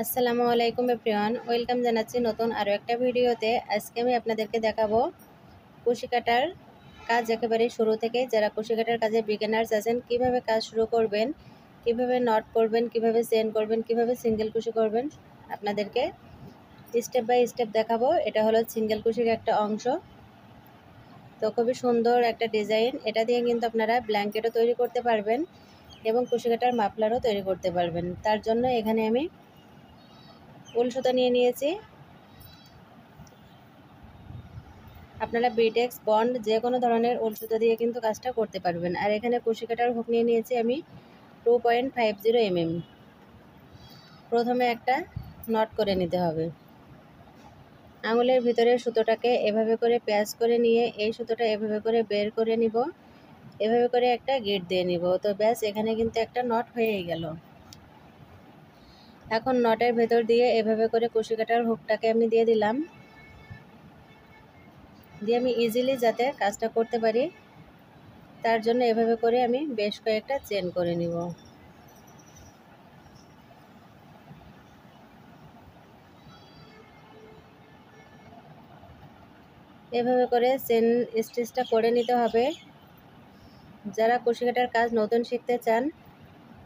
আসসালামু আলাইকুম everyone, welcome জানাচ্ছি নতুন আরও একটা ভিডিওতে। আজকে আমি আপনাদেরকে দেখাবো কুশি কাটার কাজ একেবারে শুরু থেকে। যারা কুশি কাটার কাজে বিগিনার্স আছেন, কিভাবে কাজ শুরু করবেন, কিভাবে নট করবেন, কিভাবে চেন করবেন, কিভাবে সিঙ্গেল কুশি করবেন, আপনাদেরকে স্টেপ বাই স্টেপ দেখাবো। এটা হলো সিঙ্গেল কুশির একটা অংশ। তো খুবই সুন্দর একটা ডিজাইন। এটা দিয়ে কিন্তু আপনারা ব্ল্যাঙ্কেটও তৈরি করতে পারবেন এবং কুশি কাটার মাফলারও তৈরি করতে পারবেন। তার জন্য এখানে আমি উল সুতা নিয়ে নিয়েছি। আপনারা বিটেক্স বন্ড যে কোনো ধরনের উল সুতা দিয়ে কিন্তু কাজটা করতে পারবেন। আর এখানে কুশি কাটার হুক নিয়ে নিয়েছি আমি 2.50 mm। প্রথমে একটা নট করে নিতে হবে। আঙুলের ভিতরে সুতোটাকে এভাবে করে প্যাঁচ করে নিয়ে এই সুতোটা এভাবে করে বের করে নিব, এভাবে করে একটা গিট দিয়ে নিব। তো ব্যাস, এখানে কিন্তু একটা নট হয়েই গেল। এখন নটের ভেতর দিয়ে এভাবে করে কুশি কাটার হুকটাকে আমি দিয়ে দিলাম, দিয়ে আমি ইজিলি যাতে কাজটা করতে পারি তার জন্য এভাবে করে আমি বেশ কয়েকটা চেন করে নিব। এভাবে করে চেন স্টিচটা করে নিতে হবে। যারা কুশি কাটার কাজ নতুন শিখতে চান,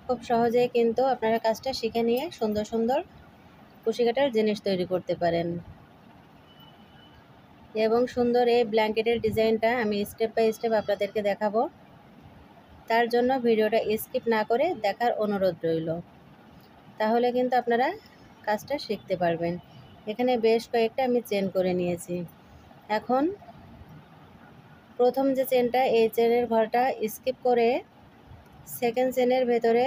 খুব সহজেই কিন্তু আপনারা কাজটা শিখে নিয়ে সুন্দর সুন্দর কুশি কাটার জিনিস তৈরি করতে পারেন। এবং সুন্দর এই ব্ল্যাঙ্কেটের ডিজাইনটা আমি স্টেপ বাই স্টেপ আপনাদেরকে দেখাবো। তার জন্য ভিডিওটা স্কিপ না করে দেখার অনুরোধ রইল, তাহলে কিন্তু আপনারা কাজটা শিখতে পারবেন। এখানে বেশ কয়েকটা আমি চেন করে নিয়েছি। এখন প্রথম যে চেনটা, এই চেনের ঘরটা স্কিপ করে সেকেন্ড চেনের ভেতরে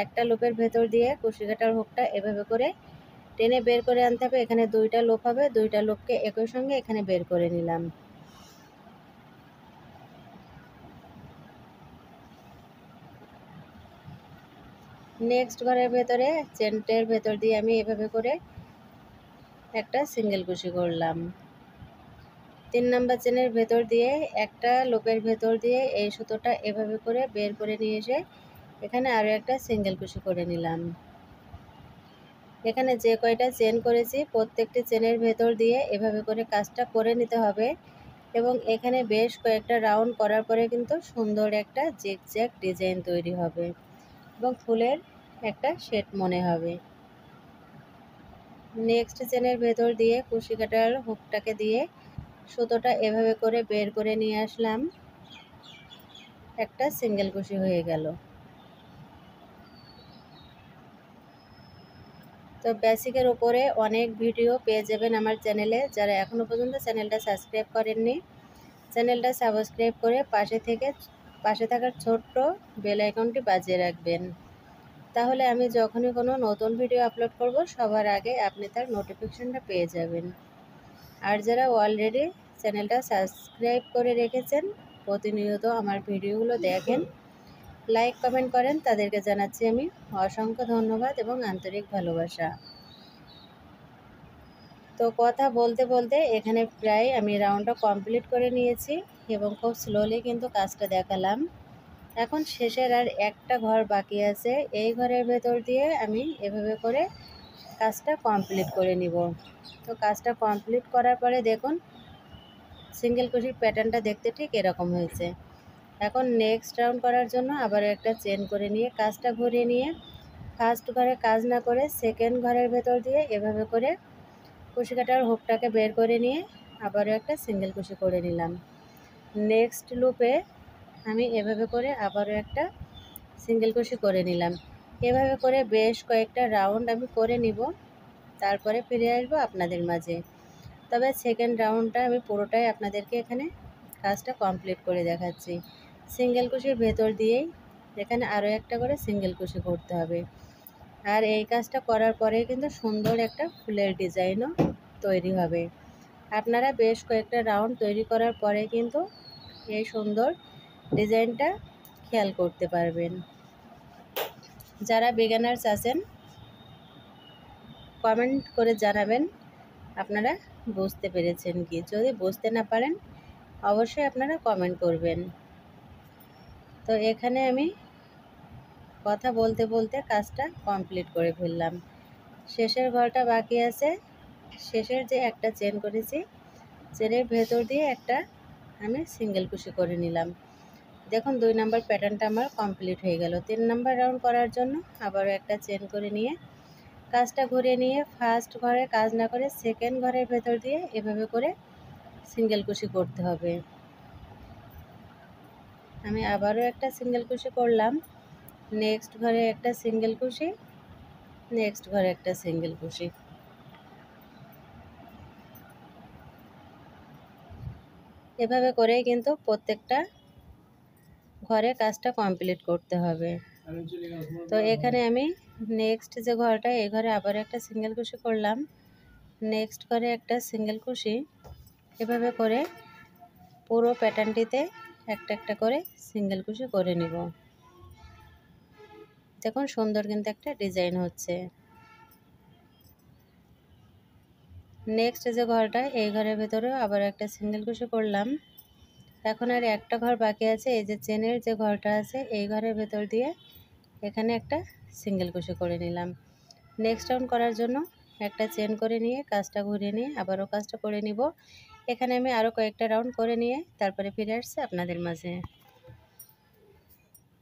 একটা লুপের ভেতর দিয়ে কুশি কাটার হুকটা এভাবে করে টেনে বের করে আনতে হবে। এখানে দুইটা লুপ হবে, দুইটা লুপকে একই সঙ্গে এখানে বের করে নিলাম। নেক্সট ঘরের ভেতরে চেনটের ভেতর দিয়ে আমি এভাবে করে একটা সিঙ্গেল কুশি করলাম। 3 নাম্বার চেনের ভেতর দিয়ে একটা লুপের ভেতর দিয়ে এই সুতোটা এভাবে করে বের করে নিয়ে এসে এখানে আরও একটা সিঙ্গেল কুশি করে নিলাম। এখানে যে কয়টা চেন করেছি প্রত্যেকটি চেনের ভেতর দিয়ে এভাবে করে কাজটা করে নিতে হবে। এবং এখানে বেশ কয়েকটা রাউন্ড করার পরে কিন্তু সুন্দর একটা জিগজ্যাগ ডিজাইন তৈরি হবে এবং ফুলের একটা শেড মনে হবে। নেক্সট চেনের ভেতর দিয়ে কুশি কাটার হুকটাকে দিয়ে সুতোটা এভাবে করে বের করে নিয়ে আসলাম, একটা সিঙ্গেল কুশি হয়ে গেল। তো বেসিকের উপরে অনেক ভিডিও পেয়ে যাবেন আমার চ্যানেলে। যারা এখনও পর্যন্ত চ্যানেলটা সাবস্ক্রাইব করেননি, চ্যানেলটা সাবস্ক্রাইব করে পাশে থাকার ছোট্ট বেল আইকনটি বাজিয়ে রাখবেন। তাহলে আমি যখনই কোনো নতুন ভিডিও আপলোড করব সবার আগে আপনি তার নোটিফিকেশনটা পেয়ে যাবেন। আর যারা অলরেডি চ্যানেলটা সাবস্ক্রাইব করে রেখেছেন, প্রতিনিয়ত আমার ভিডিওগুলো দেখেন, লাইক কমেন্ট করেন, তাদেরকে জানাচ্ছি আমি অসংখ্য ধন্যবাদ এবং আন্তরিক ভালোবাসা। তো কথা বলতে বলতে এখানে প্রায় আমি রাউন্ডটা কমপ্লিট করে নিয়েছি এবং খুব স্লোলি কিন্তু কাজটা দেখালাম। এখন শেষের আর একটা ঘর বাকি আছে। এই ঘরের ভেতর দিয়ে আমি এভাবে করে কাজটা কমপ্লিট করে নিব। তো কাজটা কমপ্লিট করার পরে দেখুন সিঙ্গেল কুশির প্যাটার্নটা দেখতে ঠিক এরকম হয়েছে। এখন নেক্সট রাউন্ড করার জন্য আবারও একটা চেন করে নিয়ে কাজটা ঘুরিয়ে নিয়ে ফার্স্ট ঘরে কাজ না করে সেকেন্ড ঘরের ভেতর দিয়ে এভাবে করে কুশি কাটার হুকটাকে বের করে নিয়ে আবারও একটা সিঙ্গেল কুশি করে নিলাম। নেক্সট লুপে আমি এভাবে করে আবারও একটা সিঙ্গেল কুশি করে নিলাম। এভাবে করে বেশ কয়েকটা রাউন্ড আমি করে নিব, তারপরে ফিরে আসবো আপনাদের মাঝে। তবে সেকেন্ড রাউন্ডটা আমি পুরোটাই আপনাদেরকে এখানে কাজটা কমপ্লিট করে দেখাচ্ছি। সিঙ্গেল কুশির ভেতর দিয়েই এখানে আরও একটা করে সিঙ্গেল কুশি করতে হবে। আর এই কাজটা করার পরে কিন্তু সুন্দর একটা ফুলের ডিজাইনও তৈরি হবে। আপনারা বেশ কয়েকটা রাউন্ড তৈরি করার পরে কিন্তু এই সুন্দর ডিজাইনটা খেয়াল করতে পারবেন। যারা বিগিনার্স আছেন কমেন্ট করে জানাবেন আপনারা বুঝতে পেরেছেন কি। যদি বুঝতে না পারেন অবশ্যই আপনারা কমেন্ট করবেন। তো এখানে আমি কথা বলতে বলতে কাজটা কমপ্লিট করে ফেললাম। শেষের ঘরটা বাকি আছে। শেষের যে একটা চেন করেছি, চেনের ভেতর দিয়ে একটা আমি সিঙ্গেল কুশি করে নিলাম। দেখুন 2 নাম্বার প্যাটার্নটা আমার কমপ্লিট হয়ে গেল। 3 নাম্বার রাউন্ড করার জন্য আবারও একটা চেন করে নিয়ে কাজটা ঘুরিয়ে নিয়ে ফার্স্ট ঘরে কাজ না করে সেকেন্ড ঘরের ভেতর দিয়ে এভাবে করে সিঙ্গেল কুশি করতে হবে। আমি আবারও একটা সিঙ্গেল কুশি করলাম, নেক্সট ঘরে একটা সিঙ্গেল কুশি, নেক্সট ঘরে একটা সিঙ্গেল কুশি। এভাবে করেই কিন্তু প্রত্যেকটা ঘরে কাজটা কমপ্লিট করতে হবে। তো এখানে আমি নেক্সট যে ঘরটা, এই ঘরে আবার একটা সিঙ্গেল কুশি করলাম, নেক্সট ঘরে একটা সিঙ্গেল কুশি। এভাবে করে পুরো প্যাটার্নটিতে একটা একটা করে সিঙ্গেল কুশি করে নিব। দেখুন সুন্দর কিন্তু একটা ডিজাইন হচ্ছে। নেক্সট যে ঘরটা, এই ঘরের ভেতরেও আবার একটা সিঙ্গেল কুশি করলাম। এখন আর একটা ঘর বাকি আছে, এই যে চেনের যে ঘরটা আছে এই ঘরের ভেতর দিয়ে এখানে একটা সিঙ্গেল কুশি করে নিলাম। নেক্সট রাউন্ড করার জন্য একটা চেন করে নিয়ে কাজটা ঘুরিয়ে নিয়ে আবারও কাজটা করে নিব। এখানে আমি আরও কয়েকটা রাউন্ড করে নিয়ে তারপরে ফিরে আসছি আপনাদের মাঝে।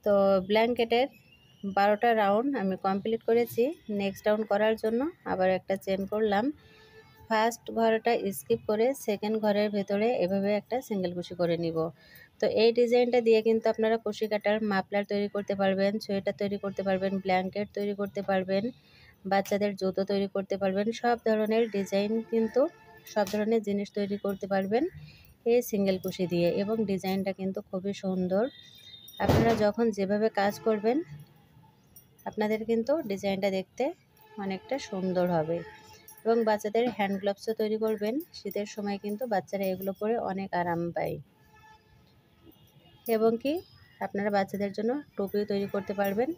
তো ব্ল্যাঙ্কেটের 12টা রাউন্ড আমি কমপ্লিট করেছি। নেক্সট রাউন্ড করার জন্য আবার একটা চেন করলাম। ফার্স্ট ঘরটা স্কিপ করে সেকেন্ড ঘরের ভেতরে এভাবে একটা সিঙ্গেল কুশি করে নিব। তো এই ডিজাইনটা দিয়ে কিন্তু আপনারা কুশি কাটার মাফলার তৈরি করতে পারবেন, সোয়েটার তৈরি করতে পারবেন, ব্ল্যাঙ্কেট তৈরি করতে পারবেন, বাচ্চাদের জুতো তৈরি করতে পারবেন। সব ধরনের ডিজাইন কিন্তু সব ধরনের জিনিস তৈরি করতে পারবেন এই সিঙ্গেল কুশি দিয়ে, এবং ডিজাইনটা কিন্তু খুবই সুন্দর। আপনারা যখন যেভাবে কাজ করবেন আপনাদের কিন্তু ডিজাইনটা দেখতে অনেকটা সুন্দর হবে। এবং বাচ্চাদের হ্যান্ড গ্লাভসও তৈরি করবেন, শীতের সময় কিন্তু বাচ্চারা এগুলো পরে অনেক আরাম পায়। এবং কি আপনারা বাচ্চাদের জন্য টুপিও তৈরি করতে পারবেন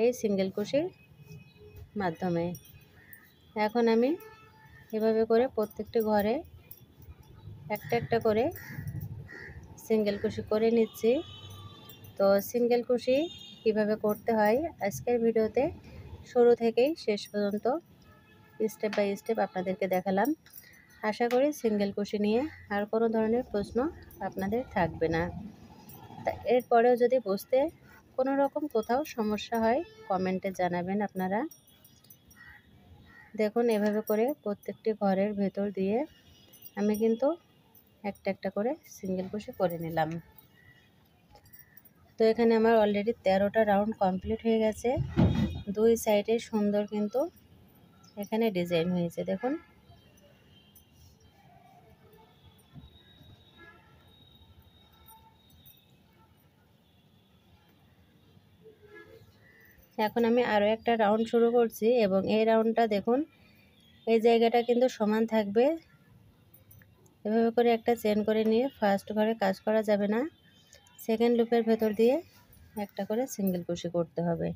এই সিঙ্গেল কুশির মাধ্যমে। এখন আমি এভাবে করে প্রত্যেকটি ঘরে একটা একটা করে সিঙ্গেল কুশি করে নিচ্ছি। তো সিঙ্গেল কুশি কিভাবে করতে হয় আজকের ভিডিওতে শুরু থেকেই শেষ পর্যন্ত স্টেপ বাই স্টেপ আপনাদেরকে দেখালাম। আশা করি সিঙ্গেল কুশি নিয়ে আর কোনো ধরনের প্রশ্ন আপনাদের থাকবে না। তা এরপরেও যদি বুঝতে কোনো রকম কোথাও সমস্যা হয় কমেন্টে জানাবেন আপনারা। দেখুন এভাবে করে প্রত্যেকটি ঘরের ভেতর দিয়ে আমি কিন্তু একটা একটা করে সিঙ্গেল কুশি করে নিলাম। তো এখানে আমার অলরেডি 13টা রাউন্ড কমপ্লিট হয়ে গেছে। দুই সাইডে সুন্দর কিন্তু এখানে ডিজাইন হয়েছে দেখুন। এখন আমি আরও একটা রাউন্ড শুরু করছি এবং এই রাউন্ডটা দেখুন এই জায়গাটা কিন্তু সমান থাকবে। এভাবে করে একটা চেন করে নিয়ে ফার্স্ট ঘরে কাজ করা যাবে না, সেকেন্ড লুপের ভেতর দিয়ে একটা করে সিঙ্গেল কুশি করতে হবে।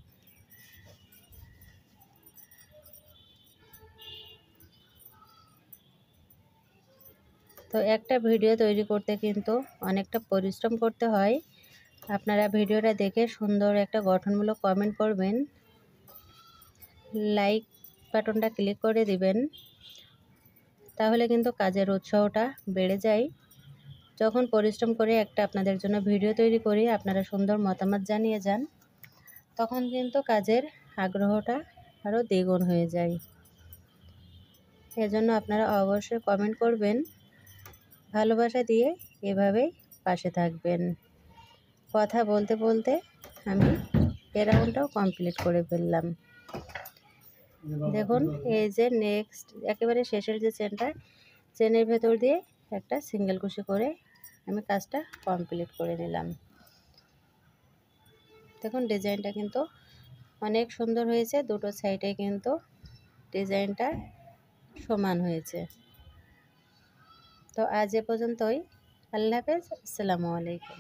তো একটা ভিডিও তৈরি করতে কিন্তু অনেকটা পরিশ্রম করতে হয়। আপনারা ভিডিওটা দেখে সুন্দর একটা গঠনমূলক কমেন্ট করবেন, লাইক বাটনটা ক্লিক করে দিবেন, তাহলে কিন্তু কাজের উৎসাহটা বেড়ে যায়। যখন পরিশ্রম করে একটা আপনাদের জন্য ভিডিও তৈরি করি আপনারা সুন্দর মতামত জানিয়ে যান, তখন কিন্তু কাজের আগ্রহটা আরও দ্বিগুণ হয়ে যায়। এজন্য আপনারা অবশ্যই কমেন্ট করবেন, ভালোবাসা দিয়ে এভাবেই পাশে থাকবেন। কথা বলতে বলতে আমি এই রাউন্ডটাও কমপ্লিট করে ফেললাম। দেখুন এই যে নেক্সট একেবারে শেষের যে চেনটা, চেনের ভেতর দিয়ে একটা সিঙ্গেল কুশি করে আমি কাজটা কমপ্লিট করে নিলাম। দেখুন ডিজাইনটা কিন্তু অনেক সুন্দর হয়েছে, দুটো সাইডে কিন্তু ডিজাইনটা সমান হয়েছে। তো আজ এ পর্যন্তই। আল্লাহ হাফেজ, আসসালামু আলাইকুম।